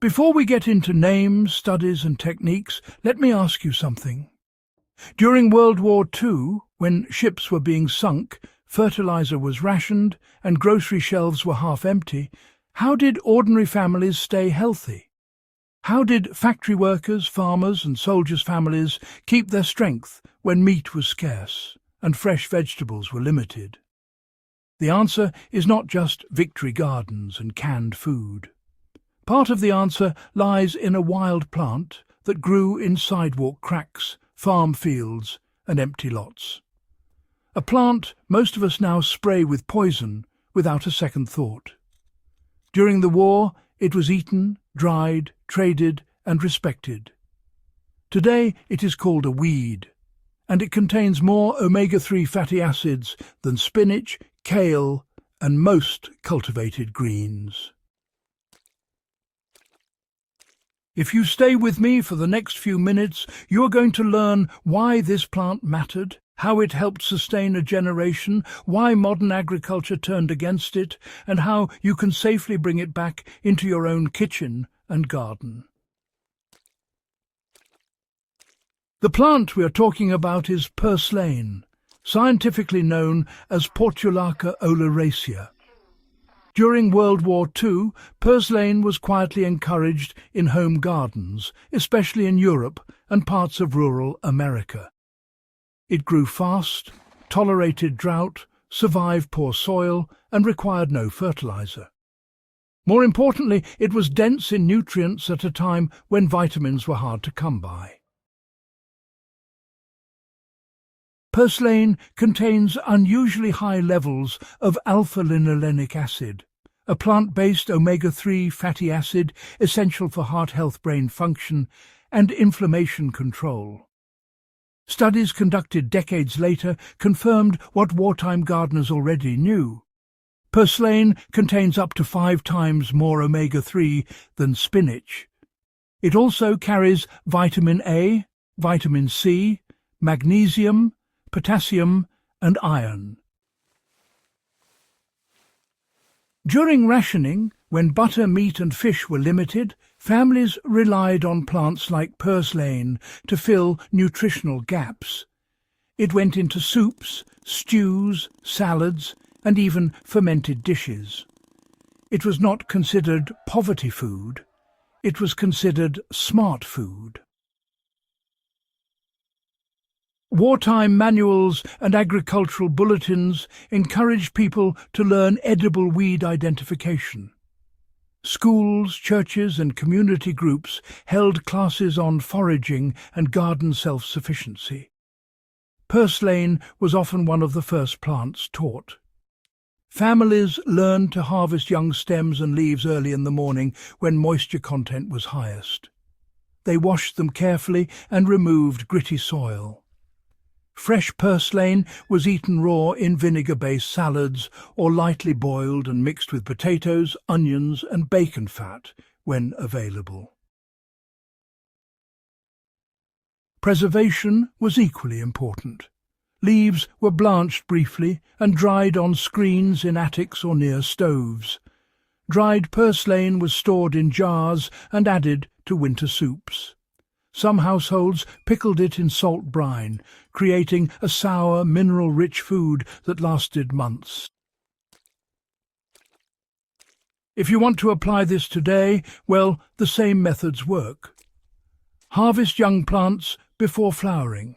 Before we get into names, studies and techniques, let me ask you something. During World War II, when ships were being sunk, fertilizer was rationed and grocery shelves were half empty, how did ordinary families stay healthy? How did factory workers, farmers and soldiers' families keep their strength when meat was scarce and fresh vegetables were limited? The answer is not just Victory Gardens and canned food. Part of the answer lies in a wild plant that grew in sidewalk cracks, farm fields and empty lots. A plant most of us now spray with poison without a second thought. During the war, it was eaten, dried, traded and respected. Today it is called a weed, and it contains more omega-3 fatty acids than spinach, kale and most cultivated greens. If you stay with me for the next few minutes, you are going to learn why this plant mattered, how it helped sustain a generation, why modern agriculture turned against it, and how you can safely bring it back into your own kitchen and garden. The plant we are talking about is purslane, scientifically known as Portulaca oleracea. During World War II, purslane was quietly encouraged in home gardens, especially in Europe and parts of rural America. It grew fast, tolerated drought, survived poor soil, and required no fertilizer. More importantly, it was dense in nutrients at a time when vitamins were hard to come by. Purslane contains unusually high levels of alpha-linolenic acid, a plant-based omega-3 fatty acid essential for heart health, brain function, and inflammation control. Studies conducted decades later confirmed what wartime gardeners already knew. Purslane contains up to 5 times more omega-3 than spinach. It also carries vitamin A, vitamin C, magnesium, potassium and iron. During rationing, when butter, meat and fish were limited, families relied on plants like purslane to fill nutritional gaps. It went into soups, stews, salads and even fermented dishes. It was not considered poverty food, it was considered smart food. Wartime manuals and agricultural bulletins encouraged people to learn edible weed identification. Schools, churches and community groups held classes on foraging and garden self-sufficiency. Purslane was often one of the first plants taught. Families learned to harvest young stems and leaves early in the morning when moisture content was highest. They washed them carefully and removed gritty soil. Fresh purslane was eaten raw in vinegar-based salads or lightly boiled and mixed with potatoes, onions and bacon fat when available. Preservation was equally important. Leaves were blanched briefly and dried on screens in attics or near stoves. Dried purslane was stored in jars and added to winter soups. Some households pickled it in salt brine, creating a sour, mineral-rich food that lasted months. If you want to apply this today, well, the same methods work. Harvest young plants before flowering.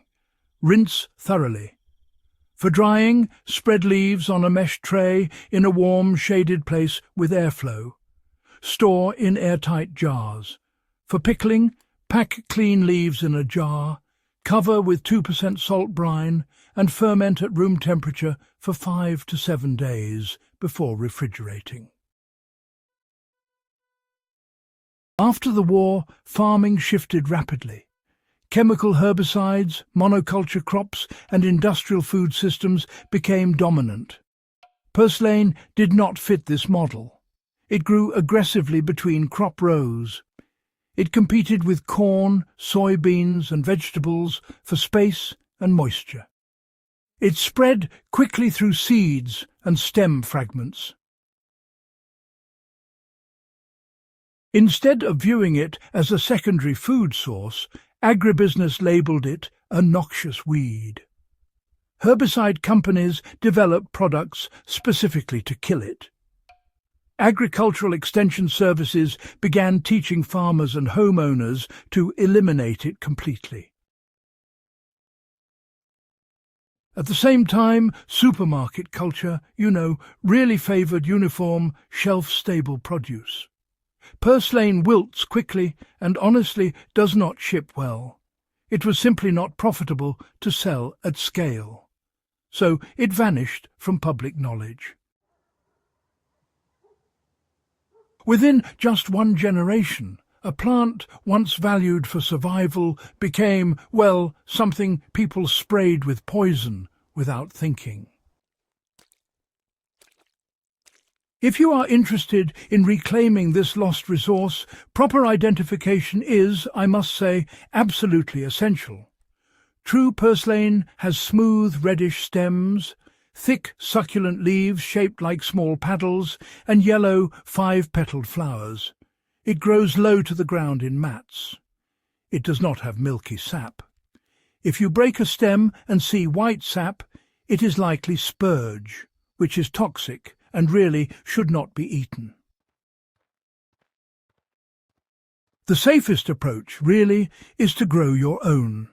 Rinse thoroughly. For drying, spread leaves on a mesh tray in a warm, shaded place with airflow. Store in airtight jars. For pickling, pack clean leaves in a jar, cover with 2% salt brine and ferment at room temperature for 5 to 7 days before refrigerating. After the war, farming shifted rapidly. Chemical herbicides, monoculture crops and industrial food systems became dominant. Purslane did not fit this model. It grew aggressively between crop rows. It competed with corn, soybeans and vegetables for space and moisture. It spread quickly through seeds and stem fragments. Instead of viewing it as a secondary food source, agribusiness labelled it a noxious weed. Herbicide companies develop products specifically to kill it. Agricultural extension services began teaching farmers and homeowners to eliminate it completely. At the same time, supermarket culture, really favoured uniform, shelf-stable produce. Purslane wilts quickly and honestly does not ship well. It was simply not profitable to sell at scale. So it vanished from public knowledge. Within just one generation, a plant once valued for survival became, something people sprayed with poison without thinking. If you are interested in reclaiming this lost resource, proper identification is, I must say, absolutely essential. True purslane has smooth reddish stems, thick succulent leaves shaped like small paddles, and yellow 5-petalled flowers. It grows low to the ground in mats. It does not have milky sap. If you break a stem and see white sap, it is likely spurge, which is toxic and really should not be eaten. The safest approach, really, is to grow your own.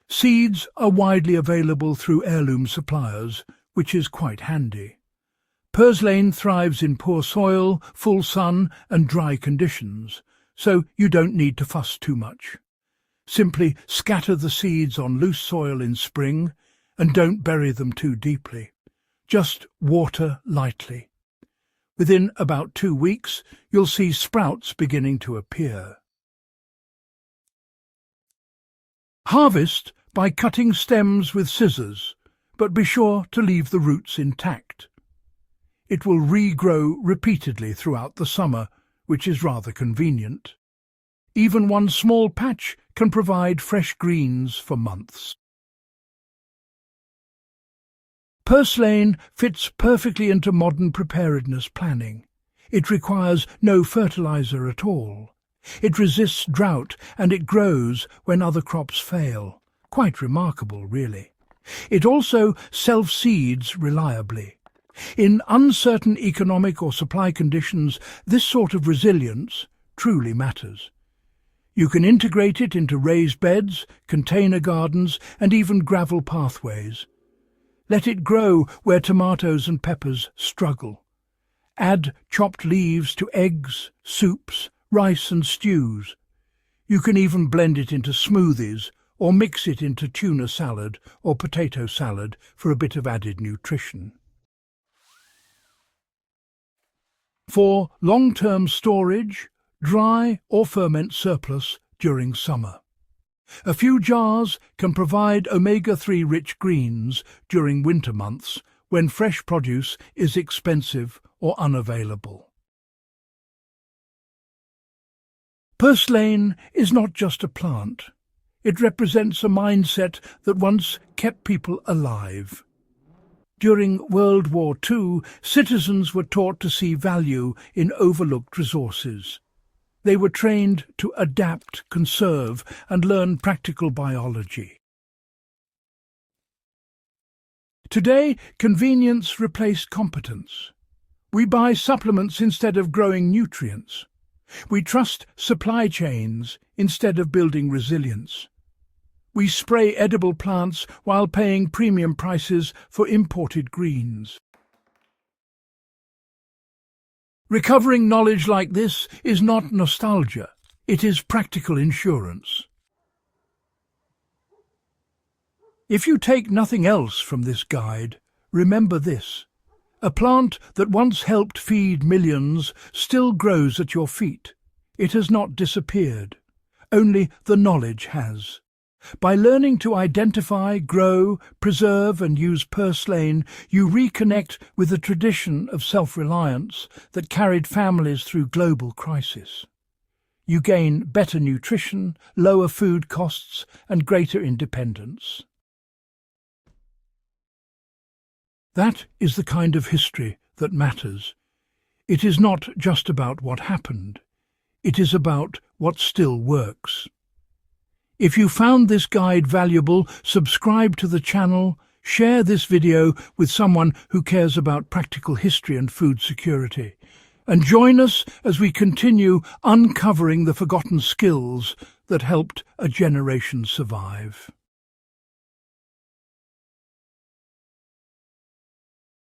Seeds are widely available through heirloom suppliers, which is quite handy. Purslane thrives in poor soil, full sun and dry conditions, so you don't need to fuss too much. Simply scatter the seeds on loose soil in spring and don't bury them too deeply. Just water lightly. Within about 2 weeks, you'll see sprouts beginning to appear. Harvest by cutting stems with scissors, but be sure to leave the roots intact. It will regrow repeatedly throughout the summer, which is rather convenient. Even one small patch can provide fresh greens for months. Purslane fits perfectly into modern preparedness planning. It requires no fertilizer at all. It resists drought and it grows when other crops fail. Quite remarkable, really. It also self-seeds reliably. In uncertain economic or supply conditions, this sort of resilience truly matters. You can integrate it into raised beds, container gardens, and even gravel pathways. Let it grow where tomatoes and peppers struggle. Add chopped leaves to eggs, soups, rice and stews. You can even blend it into smoothies or mix it into tuna salad or potato salad for a bit of added nutrition. For long-term storage, dry or ferment surplus during summer. A few jars can provide omega-3 rich greens during winter months when fresh produce is expensive or unavailable. Purslane is not just a plant. It represents a mindset that once kept people alive. During World War II, citizens were taught to see value in overlooked resources. They were trained to adapt, conserve, and learn practical biology. Today, convenience replaced competence. We buy supplements instead of growing nutrients. We trust supply chains instead of building resilience. We spray edible plants while paying premium prices for imported greens. Recovering knowledge like this is not nostalgia, it is practical insurance. If you take nothing else from this guide, remember this. A plant that once helped feed millions still grows at your feet. It has not disappeared. Only the knowledge has. By learning to identify, grow, preserve and use purslane, you reconnect with the tradition of self-reliance that carried families through global crisis. You gain better nutrition, lower food costs and greater independence. That is the kind of history that matters. It is not just about what happened. It is about what still works. If you found this guide valuable, subscribe to the channel, share this video with someone who cares about practical history and food security, and join us as we continue uncovering the forgotten skills that helped a generation survive.